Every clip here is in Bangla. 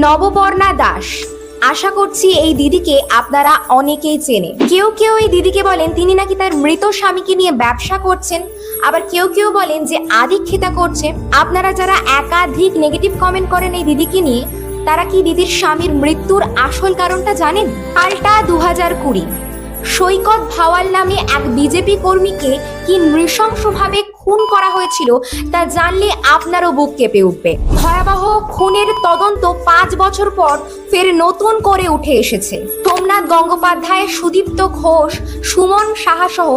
নবপর্ণা দাস। আশা করছি এই দিদিকে আপনারা অনেকেই চেনেন। কেউ কেউ এই দিদিকে বলেন তিনি নাকি তার মৃত স্বামীকে নিয়ে ব্যবসা করছেন, আবার কেউ কেউ বলেন যে আদিক্ষেতা করছে। আপনারা যারা একাধিক নেগেটিভ কমেন্ট করেন এই দিদিকে নিয়ে, তারা কি দিদির স্বামীর মৃত্যুর আসল কারণটা জানেন? পাল্টা 2020 সৈকত ভাওয়াল নামে এক বিজেপি কর্মীকে কি নৃশংসভাবে খুন করা হয়েছিল তা জানলে আপনারও বুক কেঁপে উঠবে। ভয়াবহ খুনের তদন্ত 5 বছর পর ফের নতুন করে উঠে এসেছে। সোমনাথ গঙ্গোপাধ্যায়, সুদীপ্ত ঘোষ, সুমন সাহা সহ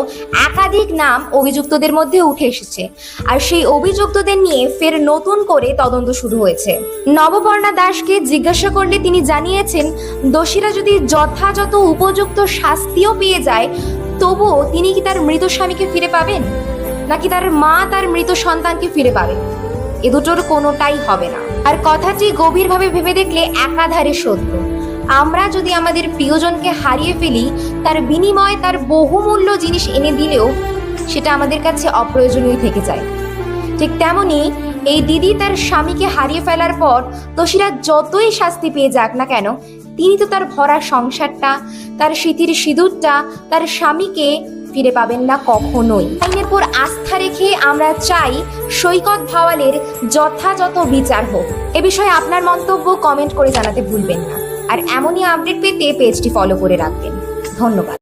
একাধিক নাম অভিযুক্তদের মধ্যে উঠে এসেছে, আর সেই অভিযুক্তদের নিয়ে ফের নতুন করে তদন্ত শুরু হয়েছে। নবপর্ণা দাসকে জিজ্ঞাসা করলে তিনি জানিয়েছেন, দোষীরা যদি যথাযথ উপযুক্ত শাস্তিও পেয়ে যায়, তবুও তিনি কি তার মৃত স্বামীকে ফিরে পাবেন, নাকি তার মা তার মৃত সন্তানকে ফিরে পাবে? এ দুটোর কোনোটাই হবে না। আর কথাটি গভীরভাবে ভেবে দেখলে একাধারে সত্য। আমরা যদি আমাদের প্রিয়জনকে হারিয়ে ফেলি, তার বিনিময়ে তার বহুমূল্য জিনিস এনে দিলেও সেটা আমাদের কাছে অপ্রয়োজনীয় থেকে যায়। ঠিক তেমনি এই দিদি তার স্বামীকে হারিয়ে ফেলার পর দোষীরা যতই শাস্তি পেয়ে যাক না কেন, তিনি তো তার ভরা সংসারটা, তার স্মৃতির সিঁদুরটা, তার স্বামীকে ফিরে পাবেন না কখনোই। আইনের উপর আস্থা রেখে আমরা চাই সৈকত ভাওয়ালের যথাযথ বিচার হোক। এ বিষয়ে আপনার মন্তব্য কমেন্ট করে জানাতে ভুলবেন না। আর এমনই আপডেট পেতে পেজটি ফলো করে রাখবেন। ধন্যবাদ।